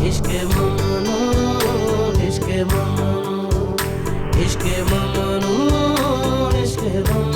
इश्क ममनू, इश्क ममनू, इश्क ममनू, इश्क ममनू।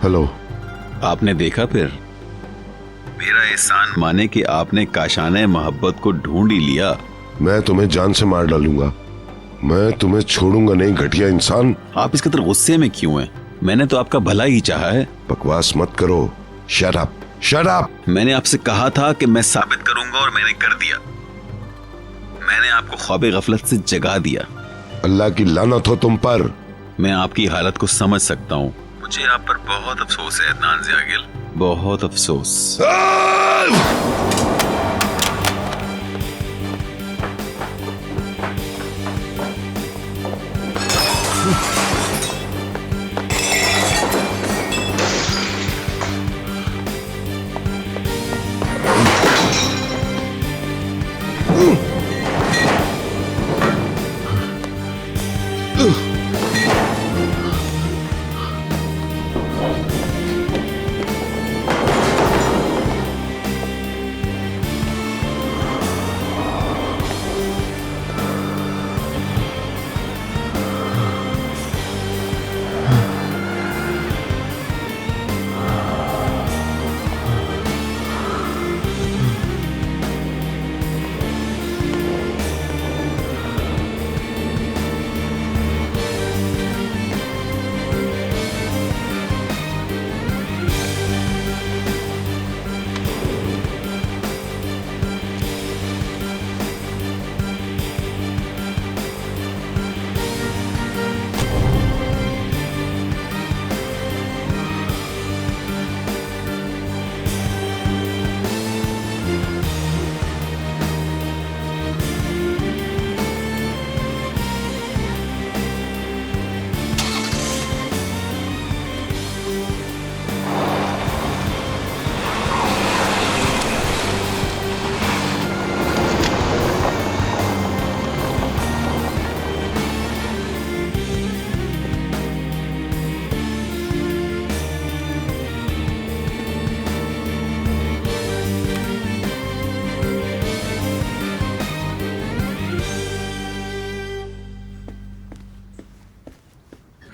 हेलो। आपने देखा फिर? मेरा एहसान माने कि आपने काशाने मोहब्बत को ढूंढ ही लिया। मैं तुम्हें जान से मार डालूंगा, मैं तुम्हें छोड़ूंगा नहीं घटिया इंसान। आप इस कदर गुस्से में क्यों हैं? मैंने तो आपका भला ही चाहा है। बकवास मत करो, शट अप। Shut up. मैंने आपसे कहा था कि मैं साबित करूंगा और मैंने कर दिया। मैंने आपको ख्वाब गफलत से जगा दिया। अल्लाह की लानत हो तुम पर। मैं आपकी हालत को समझ सकता हूँ। मुझे आप पर बहुत अफसोस है अदनान ज़ियागिल, बहुत अफसोस।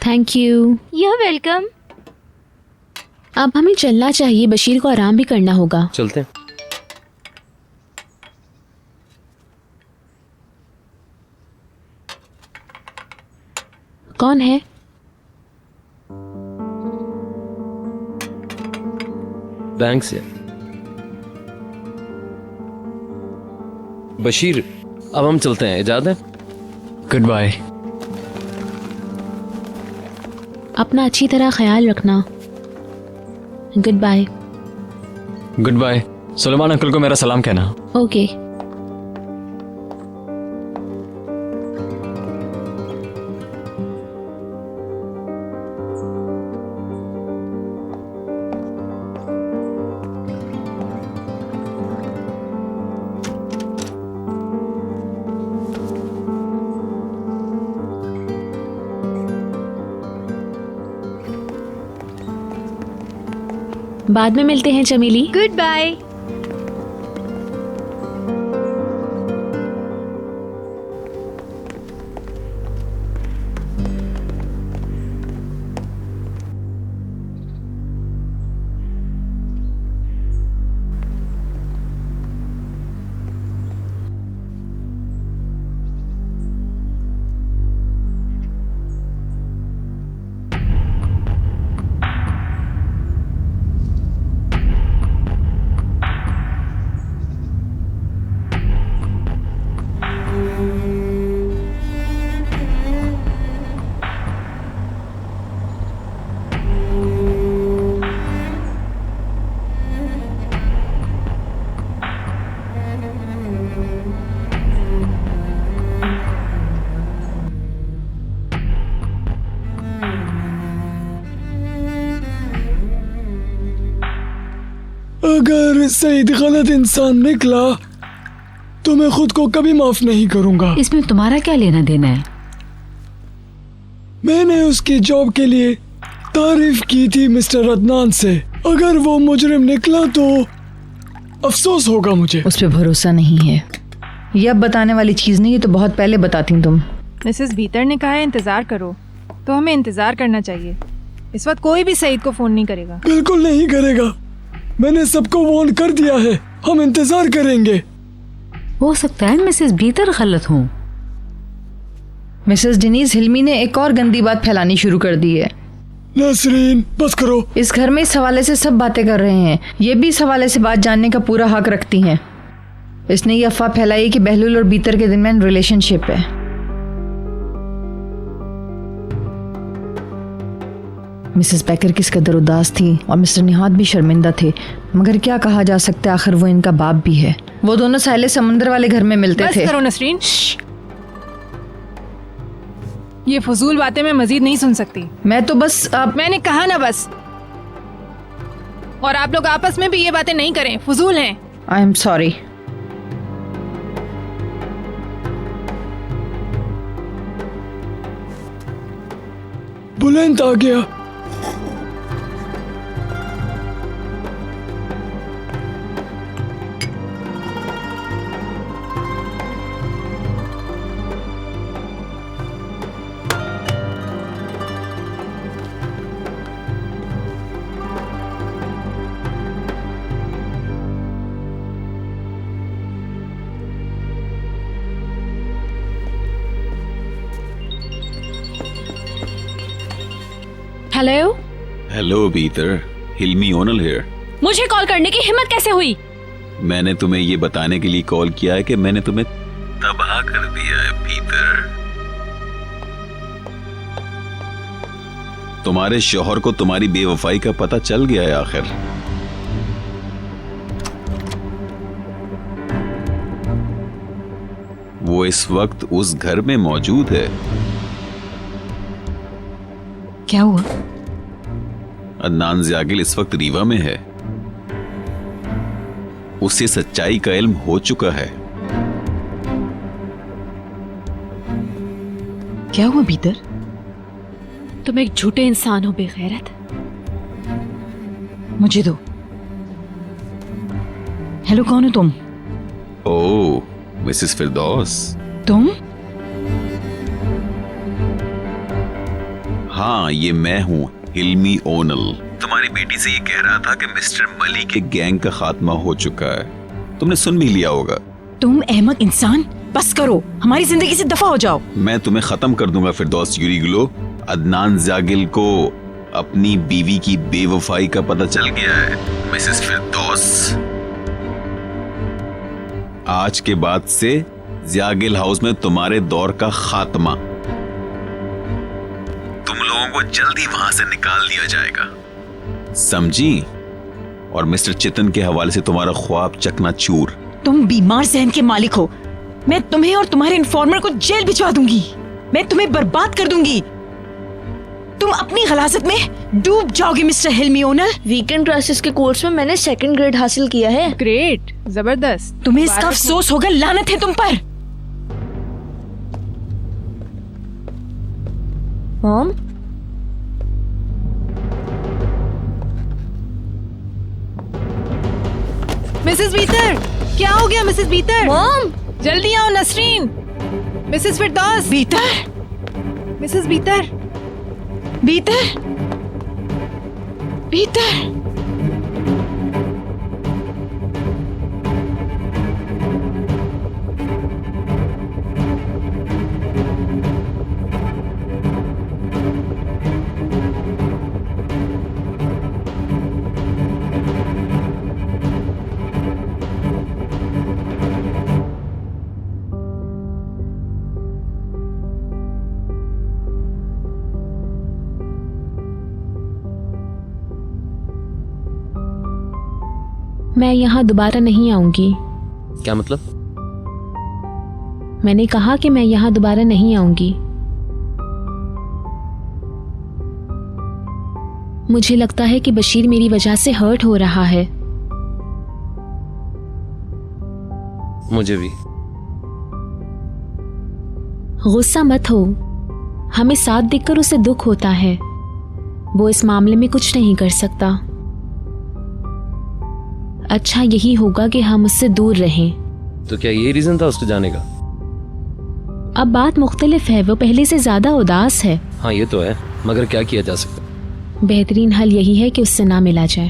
Thank you. You are welcome. अब हमें चलना चाहिए, बशीर को आराम भी करना होगा। चलते हैं। कौन है? बैंक से। बशीर, अब हम चलते हैं, इजाज़त है? Good bye. अपना अच्छी तरह ख्याल रखना। Good bye. Good bye. Suleiman uncle को मेरा सलाम कहना। ओके। बाद में मिलते हैं चमेली। Good bye. अगर सईद गलत इंसान निकला तो मैं खुद को कभी माफ नहीं करूंगा। इसमें तुम्हारा क्या लेना देना है? मैंने उसकी जॉब के लिए तारीफ की थी मिस्टर अदनान से। अगर वो मुजरिम निकला तो अफसोस होगा मुझे। उस पे भरोसा नहीं है। ये अब बताने वाली चीज नहीं है, तो बहुत पहले बताती तुम। मिसेस भीतर ने कहा है इंतजार करो, तो हमें इंतजार करना चाहिए। इस वक्त कोई भी सईद को फोन नहीं करेगा। बिल्कुल नहीं करेगा। मैंने सबको वार्न कर दिया है। हम इंतजार करेंगे। हो सकता है मिसेस भीतर गलत हो। मिसेस डेनीज हिल्मी ने एक और गंदी बात फैलानी शुरू कर दी है। नसरीन बस करो। इस घर में इस हवाले से सब बातें कर रहे हैं, ये भी इस हवाले से बात जानने का पूरा हक रखती हैं। इसने ये अफवाह फैलाई कि बहलूल और बीतर के दरमियान रिलेशनशिप है। मिसेस बेकर किस कदर उदास थी और मिस्टर निहाद भी शर्मिंदा थे, मगर क्या कहा जा सकता है, आखिर वो इनका बाप भी है। वो दोनों साहिल समंदर वाले घर में मिलते बस थे। करो नसरीन, ये फजूल बातें मैं मजीद नहीं सुन सकती। मैं तो बस मैंने कहा ना बस। और आप लोग आपस में भी ये बातें नहीं करें, फजूल हैं। I am sorry. बुलंद आ गया। हेलो, हेलो बीतर, हिल्मी ओनल हियर। मुझे कॉल करने की हिम्मत कैसे हुई? मैंने तुम्हें ये बताने के लिए कॉल किया है कि मैंने तुम्हें तबाह कर दिया है बीतर। तुम्हारे शौहर को तुम्हारी बेवफाई का पता चल गया है आखिर। वो इस वक्त उस घर में मौजूद है। क्या हुआ? अदनान ज़ियागिल इस वक्त रीवा में है। उसे सच्चाई का इल्म हो चुका है। क्या हुआ बीतर? तुम एक झूठे इंसान हो बेगैरत। मुझे दो। हेलो, कौन हो तुम? ओह, मिसेस फिरदौस। तुम? हाँ, ये मैं हूँ, हिल्मी ओनल। तुम्हारी बेटी से ये कह रहा था कि मिस्टर मली के गैंग का खात्मा हो चुका है। तुमने सुन भी लिया होगा। तुम अहमक इंसान, बस करो, हमारी जिंदगी से दफा हो जाओ। मैं तुम्हें खत्म कर दूंगा फिरदौस यूरिगुलो। अदनान ज़ियागिल को अपनी बीवी की बेवफाई का पता चल गया है। मिसेस फिरदौस, आज के बाद से ज़ियागिल हाउस में तुम्हारे दौर का खात्मा। तुम लोगों को जल्दी वहां से निकाल दिया जाएगा, समझी? और मिस्टर चितन के हवाले से तुम्हारा ख्वाब चकनाचूर। तुम बीमार जहन के मालिक हो। मैं तुम्हें और तुम्हारे इन्फॉर्मर को जेल भिजवा दूंगी। मैं तुम्हें बर्बाद कर दूंगी। तुम अपनी गलाजत में डूब जाओगे मिस्टर हिल्मी ओनल। वीकेंड क्लासेस के कोर्स में मैंने 2nd ग्रेड हासिल किया है। ग्रेट, जबरदस्त। तुम्हें इसका अफसोस होगा, लानत है तुम पर। मॉम, मिसेस बीतर, क्या हो गया मिसेस बीतर? मॉम, जल्दी आओ नसरीन। मिसेस फिरदौस। बीतर, मिसेस बीतर। बीतर, बीतर। मैं यहाँ दोबारा नहीं आऊंगी। क्या मतलब? मैंने कहा कि मैं यहाँ दोबारा नहीं आऊंगी। मुझे लगता है कि बशीर मेरी वजह से हर्ट हो रहा है। मुझे भी। गुस्सा मत हो, हमें साथ देखकर उसे दुख होता है। वो इस मामले में कुछ नहीं कर सकता। अच्छा यही होगा कि हम उससे दूर रहें। तो क्या यही रीजन था उसके जाने का? अब बात मुख्तलिफ है, वो पहले से ज्यादा उदास है। हाँ ये तो है, मगर क्या किया जा सकता? बेहतरीन हल यही है कि उससे ना मिला जाए।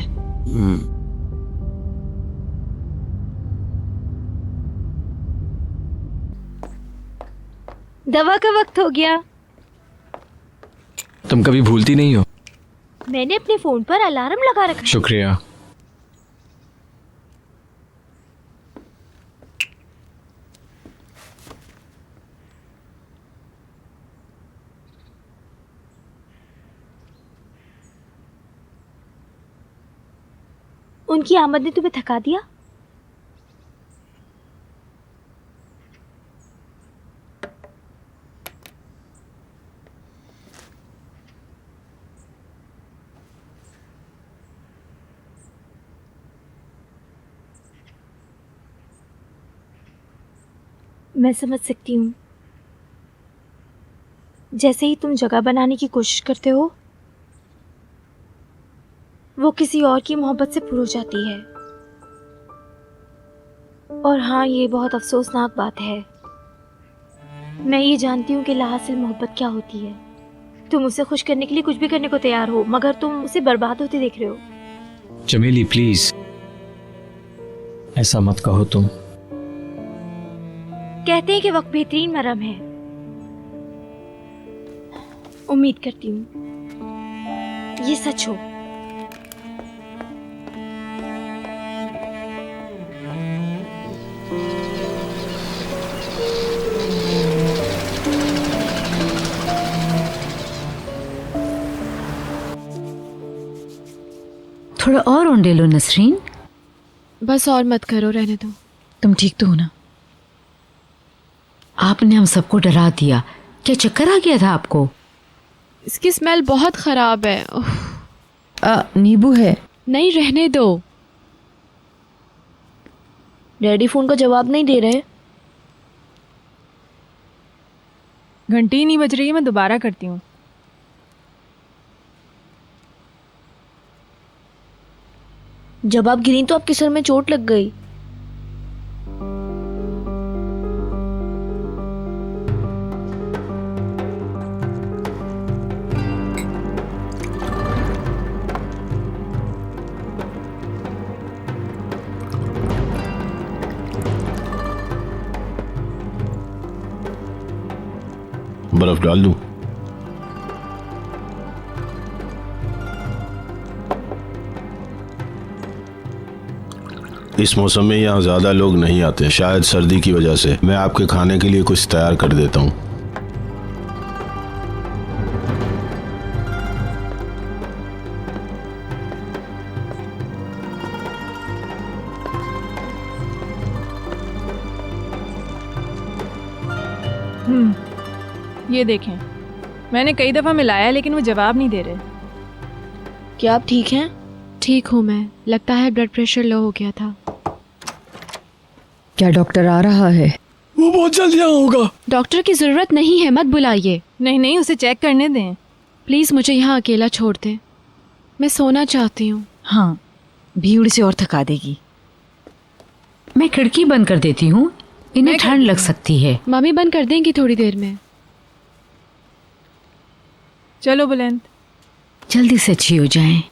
दवा का वक्त हो गया। तुम कभी भूलती नहीं हो। मैंने अपने फोन पर अलार्म लगा रखा है। शुक्रिया। उनकी आमद ने तुम्हें थका दिया? मैं समझ सकती हूँ। जैसे ही तुम जगह बनाने की कोशिश करते हो, वो किसी और की मोहब्बत से पुर हो जाती है। और हाँ, ये बहुत अफसोसनाक बात है। मैं ये जानती हूँ कि लाहासिल मोहब्बत क्या होती है। तुम उसे खुश करने के लिए कुछ भी करने को तैयार हो, मगर तुम उसे बर्बाद होते देख रहे हो। चमेली प्लीज, ऐसा मत कहो तुम। कहते हैं कि वक्त बेहतरीन मरहम है। उम्मीद करती हूँ ये सच हो। थोड़ा और ओंडे लो नसरीन। बस और मत करो, रहने दो। तुम ठीक तो हो ना? आपने हम सबको डरा दिया। क्या चक्कर आ गया था आपको? इसकी स्मेल बहुत खराब है। नींबू है? नहीं, रहने दो। डैडी फोन का जवाब नहीं दे रहे। घंटी नहीं बज रही है, मैं दोबारा करती हूँ। जब आप गिरी तो आपके सर में चोट लग गई। बर्फ डाल दूं? इस मौसम में यहाँ ज्यादा लोग नहीं आते, शायद सर्दी की वजह से। मैं आपके खाने के लिए कुछ तैयार कर देता हूँ। ये देखें, मैंने कई दफ़ा मिलाया लेकिन वो जवाब नहीं दे रहे। क्या आप ठीक हैं? ठीक हूँ मैं। लगता है ब्लड प्रेशर लो हो गया था। क्या डॉक्टर आ रहा है? वो बहुत जल्द यहाँ होगा। डॉक्टर की जरूरत नहीं है, मत बुलाइए। नहीं नहीं, उसे चेक करने दें। प्लीज मुझे यहाँ अकेला छोड़ दें, मैं सोना चाहती हूँ। हाँ, भीड़ से और थका देगी। मैं खिड़की बंद कर देती हूँ, इन्हें ठंड लग सकती है। मम्मी बंद कर देंगी थोड़ी देर में। चलो बुलंद, जल्दी से अच्छी हो जाएं।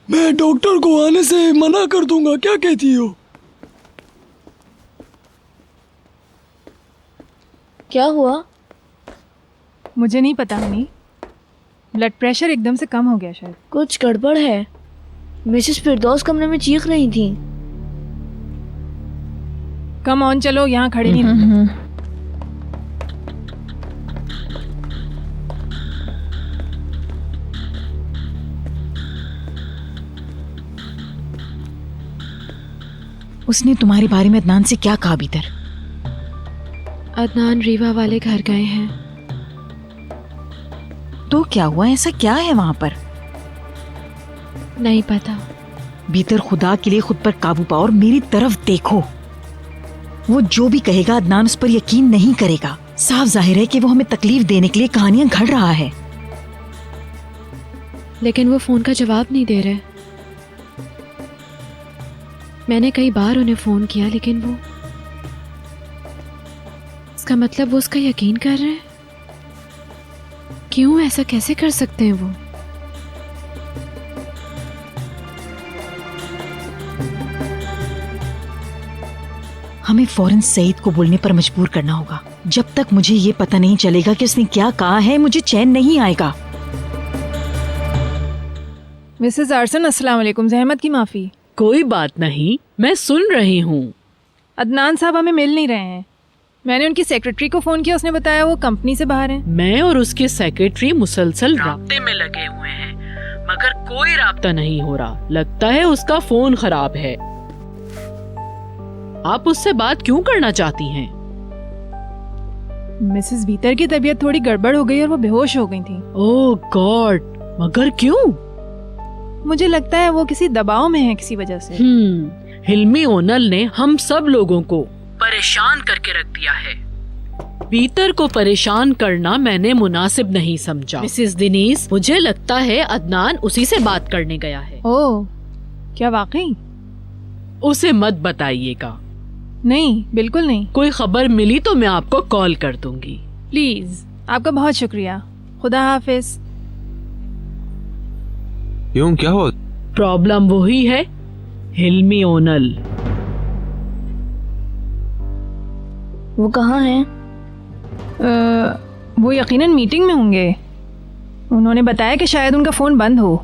मैं डॉक्टर को आने से मना कर दूंगा, क्या कहती हो? क्या हुआ? मुझे नहीं पता हनी, ब्लड प्रेशर एकदम से कम हो गया शायद। कुछ गड़बड़ है। मिसेस फिरदौस कमरे में चीख रही थी। कम ऑन, चलो, यहाँ खड़े नहीं रहना। उसने तुम्हारे बारे में अदनान से क्या कहा भीतर? अदनान रीवा वाले घर गए हैं। तो क्या हुआ? ऐसा क्या है वहां पर? नहीं पता। भीतर खुदा के लिए खुद पर काबू पाओ और मेरी तरफ देखो। वो जो भी कहेगा अदनान उस पर यकीन नहीं करेगा। साफ जाहिर है कि वो हमें तकलीफ देने के लिए कहानियां घड़ रहा है। लेकिन वो फोन का जवाब नहीं दे रहे। मैंने कई बार उन्हें फोन किया, लेकिन वो, इसका मतलब वो उसका यकीन कर रहे हैं। क्यों? ऐसा कैसे कर सकते हैं वो? हमें फौरन सईद को बोलने पर मजबूर करना होगा। जब तक मुझे ये पता नहीं चलेगा कि उसने क्या कहा है, मुझे चैन नहीं आएगा। मिसेस आरसन, अस्सलाम वालेकुम। जहमत की माफ़ी। कोई बात नहीं, मैं सुन रही हूँ। अदनान साहब हमें मिल नहीं रहे हैं। मैंने उनकी सेक्रेटरी को फ़ोन किया, उसने बताया वो कंपनी से बाहर हैं। मैं और उसके सेक्रेटरी मुसलसल राब्ते में लगे हुए हैं, मगर कोई राब्ता नहीं हो रहा। लगता है उसका फोन खराब है। आप उससे बात क्यों करना चाहती हैं? मिसेस बीतर की तबीयत थोड़ी गड़बड़ हो गई और वो बेहोश हो गई थी। ओह गॉड, मगर क्यों? मुझे लगता है वो किसी दबाव में है किसी वजह से। हिल्मी ओनल ने हम सब लोगों को परेशान करके रख दिया है। बीतर को परेशान करना मैंने मुनासिब नहीं समझा। मिसेस दिनीस, मुझे लगता है अदनान उसी से बात करने गया है। ओह, क्या वाकई? उसे मत बताइएगा। नहीं, बिल्कुल नहीं। कोई खबर मिली तो मैं आपको कॉल कर दूंगी। प्लीज, आपका बहुत शुक्रिया। खुदा हाफिज। क्यों, क्या हुआ? प्रॉब्लम वही है, हिल्मी ओनल। वो कहाँ हैं? वो यकीनन मीटिंग में होंगे। उन्होंने बताया कि शायद उनका फ़ोन बंद हो।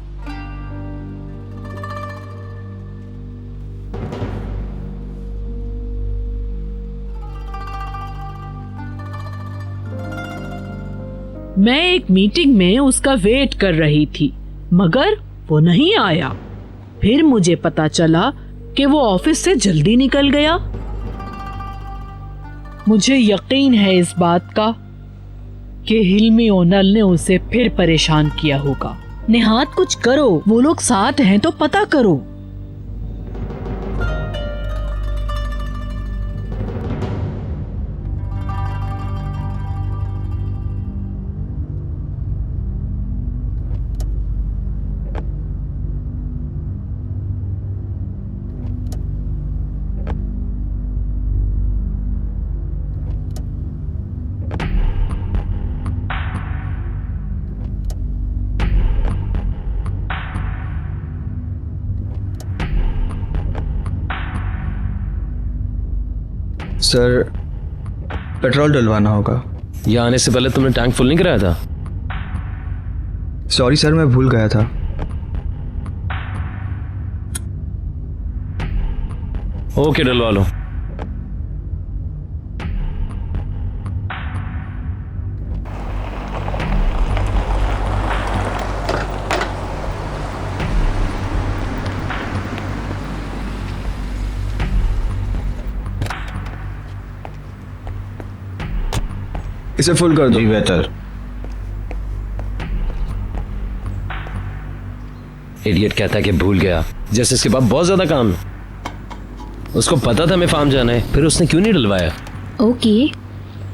मैं एक मीटिंग में उसका वेट कर रही थी, मगर वो नहीं आया। फिर मुझे पता चला कि वो ऑफिस से जल्दी निकल गया। मुझे यकीन है इस बात का कि हिल्मी ओनल ने उसे फिर परेशान किया होगा। निहात, कुछ करो। वो लोग साथ हैं तो पता करो। सर, पेट्रोल डलवाना होगा। यहाँ आने से पहले तुमने टैंक फुल नहीं कराया था? सॉरी सर, मैं भूल गया था। ओके, डलवा लो। इसे फुल कर दो। जी बेहतर। इडियट कहता है कि भूल गया, जैसे इसके पास बहुत ज्यादा काम है। उसको पता था मैं फार्म जाना है, फिर उसने क्यों नहीं डलवाया? ओके,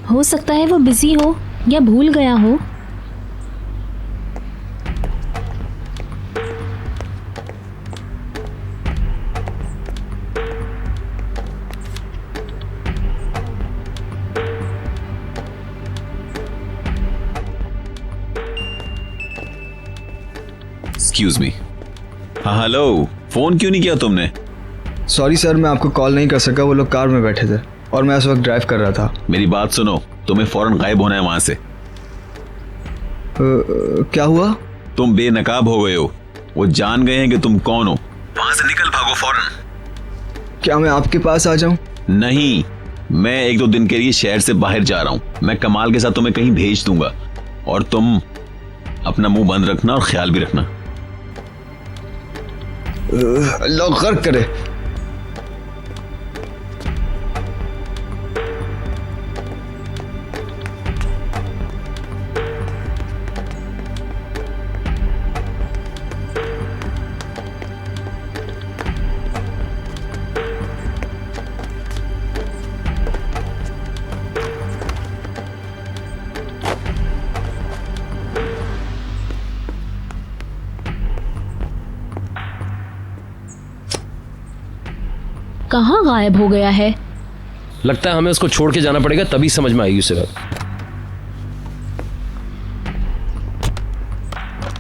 हो सकता है वो बिजी हो या भूल गया हो। Excuse me. हाँ हेलो, फोन क्यों नहीं किया तुमने? सॉरी सर, मैं आपको कॉल नहीं कर सका। वो लोग कार में बैठे थे और मैं उस वक्त ड्राइव कर रहा था। मेरी बात सुनो, तुम्हें फौरन गायब होना है वहां से। क्या हुआ? तुम बेनकाब हो गए हो। वो जान गए हैं कि तुम कौन हो। वहां से निकल भागो फौरन। क्या मैं आपके पास आ जाऊं? नहीं, मैं 1-2 दिन के लिए शहर से बाहर जा रहा हूं। मैं कमाल के साथ तुम्हें कहीं भेज दूंगा और तुम अपना मुंह बंद रखना और ख्याल भी रखना। अल्लाह गर्क करे। कहाँ गायब हो गया है? लगता है हमें उसको छोड़ के जाना पड़ेगा, तभी समझ में आएगी उसे बात।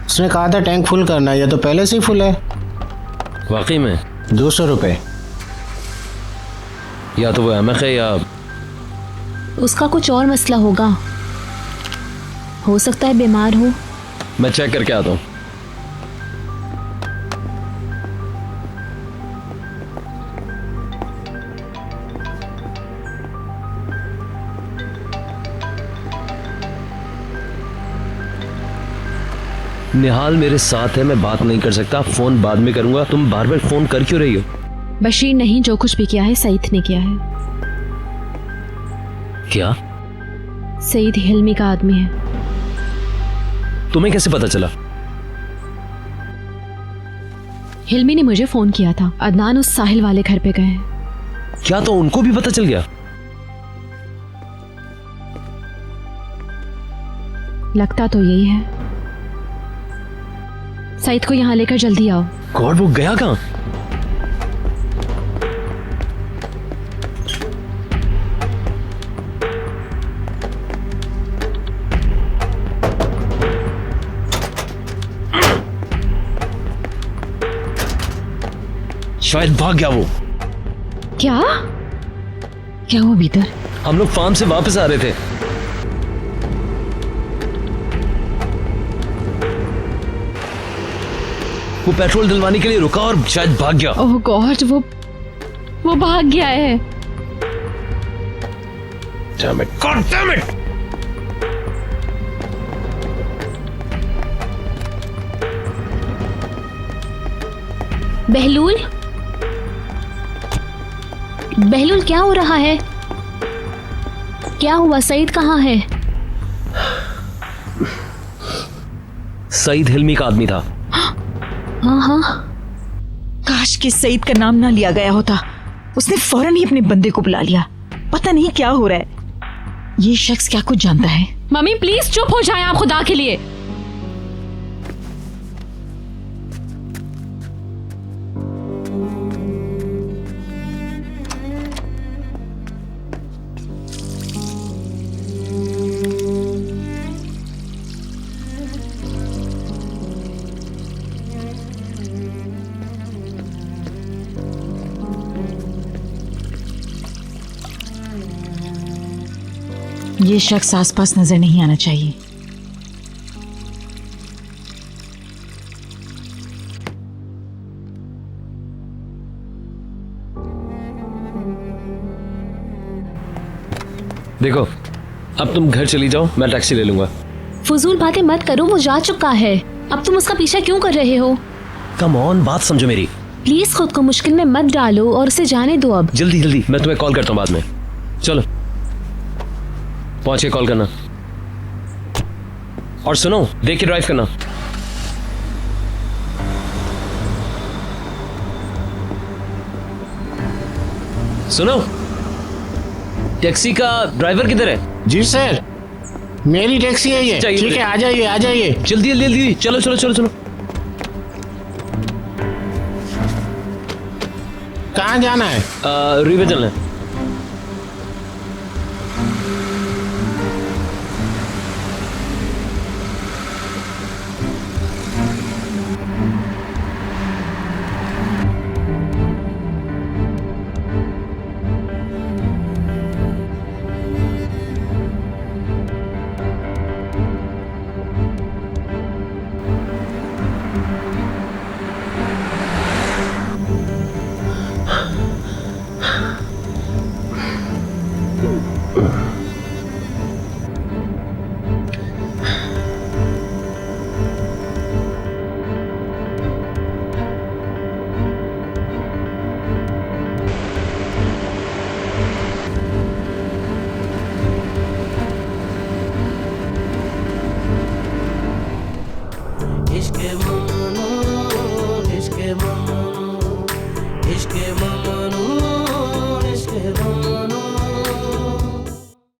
उसने कहा था टैंक फुल करना, ये तो पहले से ही फुल है। वाकई में? 200 रुपए। या तो वो अहमक है या उसका कुछ और मसला होगा, हो सकता है बीमार हो। मैं चेक करके आता हूँ। निहाल मेरे साथ है, मैं बात नहीं कर सकता, फोन बाद में करूंगा। तुम बार बार फोन कर क्यों रही हो? बशीर नहीं, जो कुछ भी किया है सईद ने किया है। क्या? सईद हिल्मी का आदमी है। तुम्हें कैसे पता चला? हिल्मी ने मुझे फोन किया था। अदनान उस साहिल वाले घर पे गए हैं। क्या तो उनको भी पता चल गया? लगता तो यही है। सईद को यहाँ लेकर जल्दी आओ। गॉड, वो गया कहाँ? शायद भाग गया वो। क्या क्या हुआ भीतर? हम लोग फार्म से वापस आ रहे थे। वो पेट्रोल डलवाने के लिए रुका और शायद भाग गया। ओह गॉड, वो भाग गया है। Damn it. God damn it. बहलूल, बहलूल क्या हो रहा है? क्या हुआ? सईद कहाँ है? सईद हिल्मी का आदमी था। हाँ हाँ। काश कि सईद का नाम ना लिया गया होता। उसने फौरन ही अपने बंदे को बुला लिया। पता नहीं क्या हो रहा है। ये शख्स क्या कुछ जानता है? मम्मी प्लीज चुप हो जाएं आप खुदा के लिए। ये शख्स आसपास नजर नहीं आना चाहिए। देखो, अब तुम घर चली जाओ, मैं टैक्सी ले लूंगा। फजूल बातें मत करो, वो जा चुका है। अब तुम उसका पीछा क्यों कर रहे हो? कम ऑन, बात समझो मेरी। प्लीज खुद को मुश्किल में मत डालो और उसे जाने दो अब। जल्दी जल्दी, मैं तुम्हें कॉल करता हूँ बाद में। चलो पहुंच के कॉल करना। और सुनो, देख के ड्राइव करना। सुनो, टैक्सी का ड्राइवर किधर है? जी सर, मेरी टैक्सी है ये। ठीक है, आ जाइए आ जाइए। जल्दी जल्दी जल्दी, चलो चलो चलो चलो। कहाँ जाना है? रीवे चलना है। इश्क़ ममनू, इश्क़ ममनू, इश्क़ ममनू।